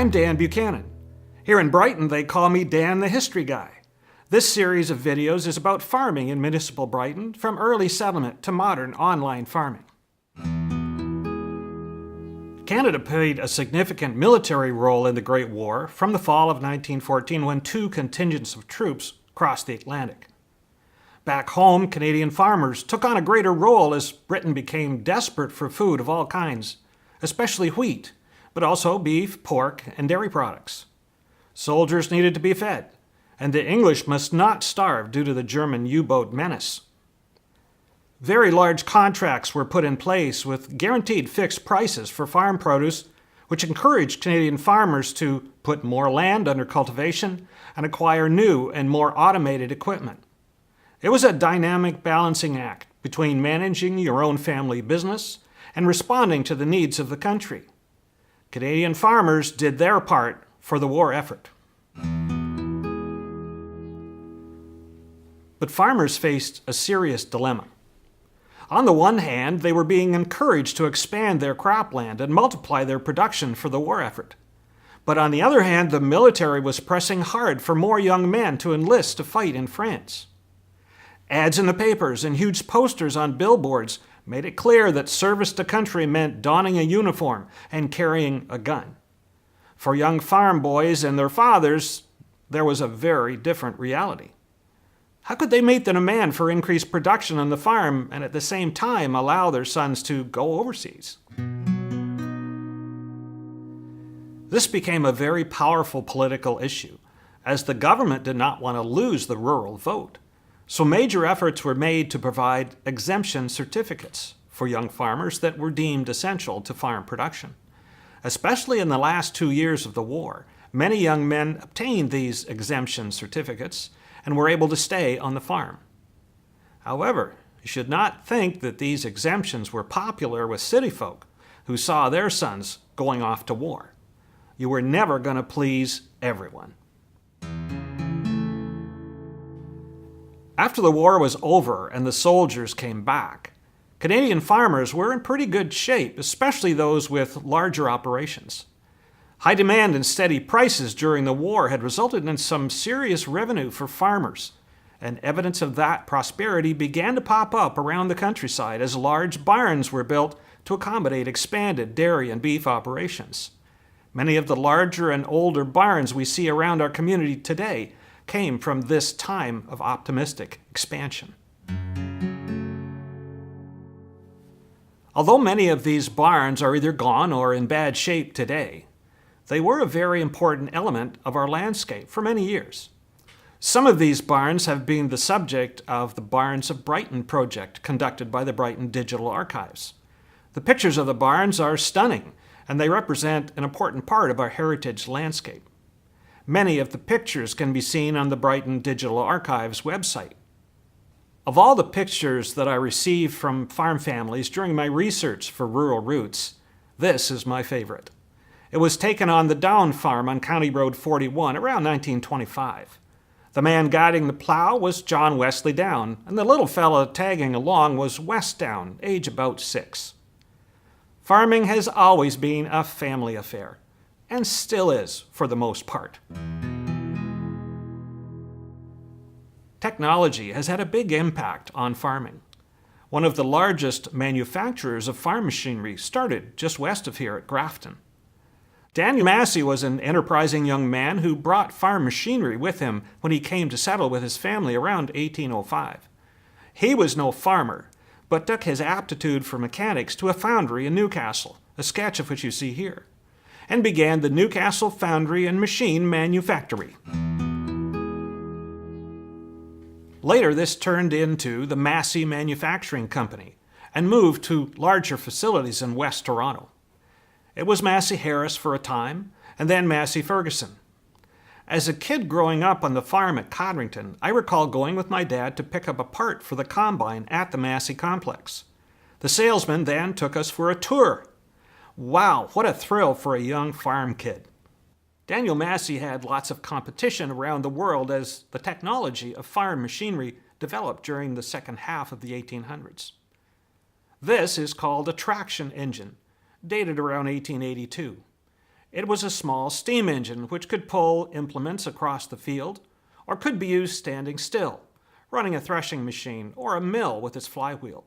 I'm Dan Buchanan. Here in Brighton, they call me Dan the History Guy. This series of videos is about farming in municipal Brighton, from early settlement to modern online farming. Canada played a significant military role in the Great War from the fall of 1914, when two contingents of troops crossed the Atlantic. Back home, Canadian farmers took on a greater role as Britain became desperate for food of all kinds, especially wheat, but also beef, pork, and dairy products. Soldiers needed to be fed, and the English must not starve due to the German U-boat menace. Very large contracts were put in place with guaranteed fixed prices for farm produce, which encouraged Canadian farmers to put more land under cultivation and acquire new and more automated equipment. It was a dynamic balancing act between managing your own family business and responding to the needs of the country. Canadian farmers did their part for the war effort. But farmers faced a serious dilemma. On the one hand, they were being encouraged to expand their cropland and multiply their production for the war effort. But on the other hand, the military was pressing hard for more young men to enlist to fight in France. Ads in the papers and huge posters on billboards made it clear that service to country meant donning a uniform and carrying a gun. For young farm boys and their fathers, there was a very different reality. How could they meet the demand for increased production on the farm and at the same time allow their sons to go overseas? This became a very powerful political issue, as the government did not want to lose the rural vote. So major efforts were made to provide exemption certificates for young farmers that were deemed essential to farm production. Especially in the last 2 years of the war, many young men obtained these exemption certificates and were able to stay on the farm. However, you should not think that these exemptions were popular with city folk who saw their sons going off to war. You were never going to please everyone. After the war was over and the soldiers came back, Canadian farmers were in pretty good shape, especially those with larger operations. High demand and steady prices during the war had resulted in some serious revenue for farmers, and evidence of that prosperity began to pop up around the countryside as large barns were built to accommodate expanded dairy and beef operations. Many of the larger and older barns we see around our community today came from this time of optimistic expansion. Although many of these barns are either gone or in bad shape today, they were a very important element of our landscape for many years. Some of these barns have been the subject of the Barns of Brighton project conducted by the Brighton Digital Archives. The pictures of the barns are stunning, and they represent an important part of our heritage landscape. Many of the pictures can be seen on the Brighton Digital Archives website. Of all the pictures that I received from farm families during my research for Rural Roots, this is my favorite. It was taken on the Down farm on County Road 41 around 1925. The man guiding the plow was John Wesley Down, and the little fella tagging along was Wes Down, age about 6. Farming has always been a family affair, and still is for the most part. Technology has had a big impact on farming. One of the largest manufacturers of farm machinery started just west of here at Grafton. Daniel Massey was an enterprising young man who brought farm machinery with him when he came to settle with his family around 1805. He was no farmer, but took his aptitude for mechanics to a foundry in Newcastle, a sketch of which you see here, and began the Newcastle Foundry and Machine Manufactory. Later, this turned into the Massey Manufacturing Company and moved to larger facilities in West Toronto. It was Massey Harris for a time, and then Massey Ferguson. As a kid growing up on the farm at Codrington, I recall going with my dad to pick up a part for the combine at the Massey complex. The salesman then took us for a tour. Wow, what a thrill for a young farm kid. Daniel Massey had lots of competition around the world as the technology of farm machinery developed during the second half of the 1800s. This is called a traction engine, dated around 1882. It was a small steam engine which could pull implements across the field, or could be used standing still, running a threshing machine or a mill with its flywheel.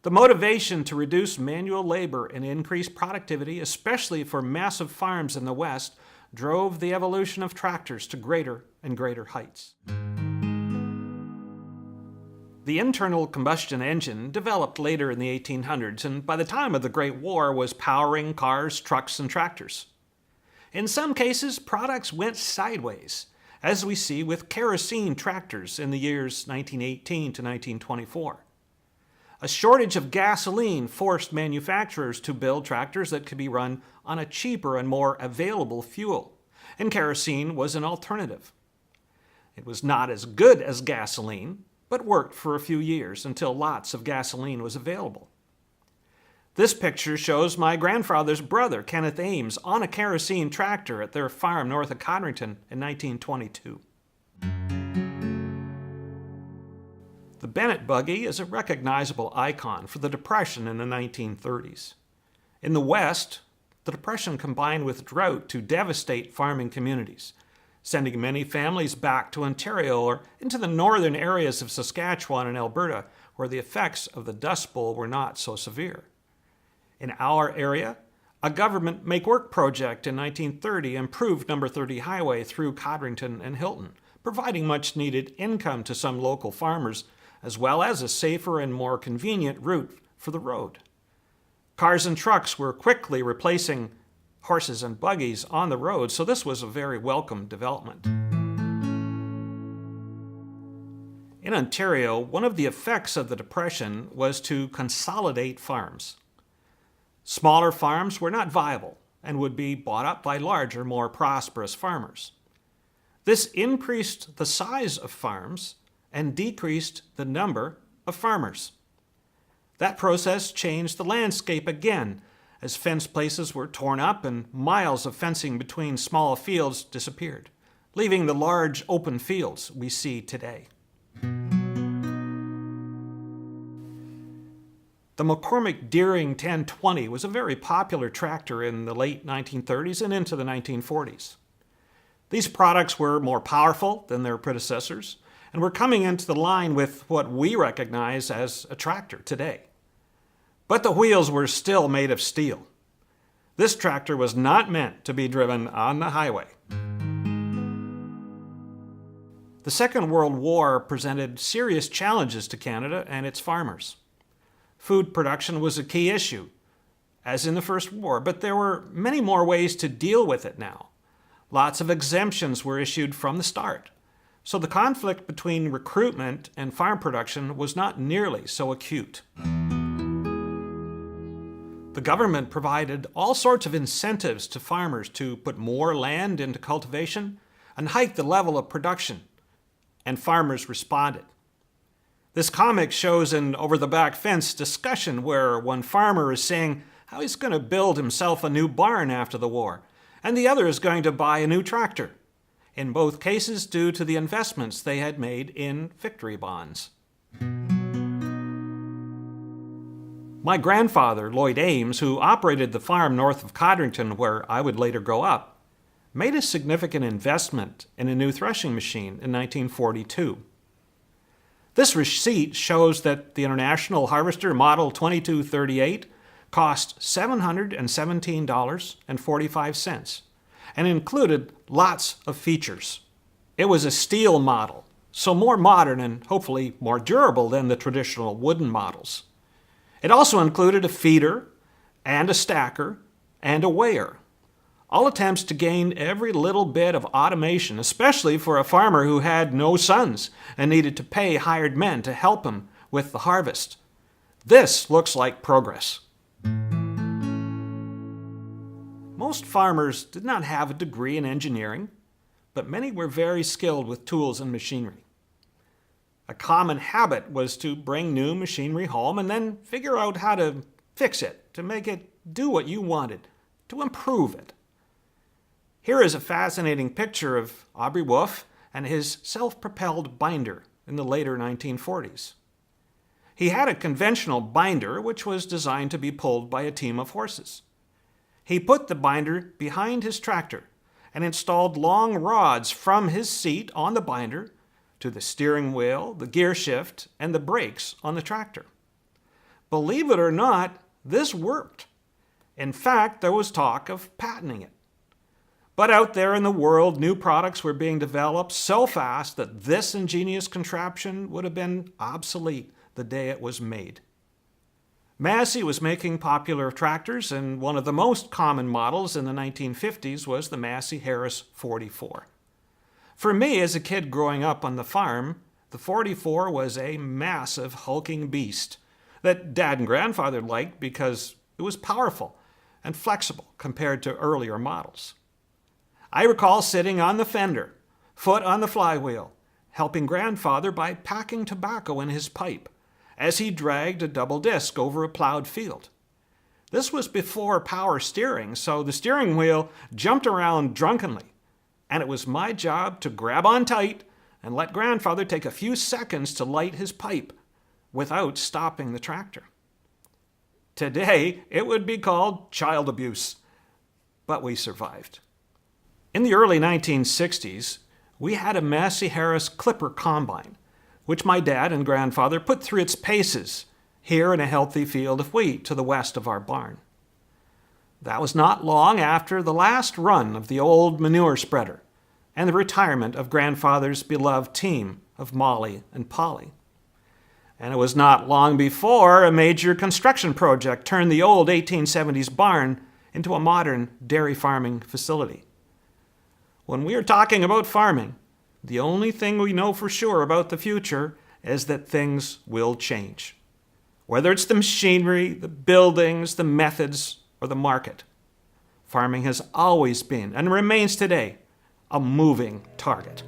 The motivation to reduce manual labor and increase productivity, especially for massive farms in the West, drove the evolution of tractors to greater and greater heights. The internal combustion engine developed later in the 1800s, and by the time of the Great War was powering cars, trucks, and tractors. In some cases, products went sideways, as we see with kerosene tractors in the years 1918 to 1924. A shortage of gasoline forced manufacturers to build tractors that could be run on a cheaper and more available fuel, and kerosene was an alternative. It was not as good as gasoline, but worked for a few years until lots of gasoline was available. This picture shows my grandfather's brother, Kenneth Ames, on a kerosene tractor at their farm north of Codrington in 1922. The Bennett buggy is a recognizable icon for the Depression in the 1930s. In the West, the Depression combined with drought to devastate farming communities, sending many families back to Ontario or into the northern areas of Saskatchewan and Alberta, where the effects of the Dust Bowl were not so severe. In our area, a government make-work project in 1930 improved No. 30 highway through Codrington and Hilton, providing much-needed income to some local farmers, as well as a safer and more convenient route for the road. Cars and trucks were quickly replacing horses and buggies on the road, so this was a very welcome development. In Ontario, one of the effects of the Depression was to consolidate farms. Smaller farms were not viable and would be bought up by larger, more prosperous farmers. This increased the size of farms and decreased the number of farmers. That process changed the landscape again, as fence places were torn up and miles of fencing between small fields disappeared, leaving the large open fields we see today. The McCormick Deering 1020 was a very popular tractor in the late 1930s and into the 1940s. These products were more powerful than their predecessors and were coming into the line with what we recognize as a tractor today. But the wheels were still made of steel. This tractor was not meant to be driven on the highway. The Second World War presented serious challenges to Canada and its farmers. Food production was a key issue, as in the First War, but there were many more ways to deal with it now. Lots of exemptions were issued from the start, so the conflict between recruitment and farm production was not nearly so acute. The government provided all sorts of incentives to farmers to put more land into cultivation and hike the level of production, and farmers responded. This comic shows an over-the-back fence discussion where one farmer is saying how he's going to build himself a new barn after the war, and the other is going to buy a new tractor, in both cases due to the investments they had made in victory bonds. My grandfather, Lloyd Ames, who operated the farm north of Codrington where I would later grow up, made a significant investment in a new threshing machine in 1942. This receipt shows that the International Harvester Model 2238 cost $717.45 and included lots of features. It was a steel model, so more modern and hopefully more durable than the traditional wooden models. It also included a feeder and a stacker and a weigher, all attempts to gain every little bit of automation, especially for a farmer who had no sons and needed to pay hired men to help him with the harvest. This looks like progress. Most farmers did not have a degree in engineering, but many were very skilled with tools and machinery. A common habit was to bring new machinery home and then figure out how to fix it, to make it do what you wanted, to improve it. Here is a fascinating picture of Aubrey Wolfe and his self-propelled binder in the later 1940s. He had a conventional binder which was designed to be pulled by a team of horses. He put the binder behind his tractor and installed long rods from his seat on the binder to the steering wheel, the gear shift, and the brakes on the tractor. Believe it or not, this worked. In fact, there was talk of patenting it. But out there in the world, new products were being developed so fast that this ingenious contraption would have been obsolete the day it was made. Massey was making popular tractors, and one of the most common models in the 1950s was the Massey Harris 44. For me, as a kid growing up on the farm, the 44 was a massive hulking beast that Dad and Grandfather liked because it was powerful and flexible compared to earlier models. I recall sitting on the fender, foot on the flywheel, helping Grandfather by packing tobacco in his pipe as he dragged a double disc over a plowed field. This was before power steering, so the steering wheel jumped around drunkenly, and it was my job to grab on tight and let Grandfather take a few seconds to light his pipe without stopping the tractor. Today, it would be called child abuse, but we survived. In the early 1960s, we had a Massey Harris Clipper combine, which my dad and grandfather put through its paces here in a healthy field of wheat to the west of our barn. That was not long after the last run of the old manure spreader and the retirement of Grandfather's beloved team of Molly and Polly. And it was not long before a major construction project turned the old 1870s barn into a modern dairy farming facility. When we are talking about farming, the only thing we know for sure about the future is that things will change. Whether it's the machinery, the buildings, the methods, or the market, farming has always been and remains today a moving target.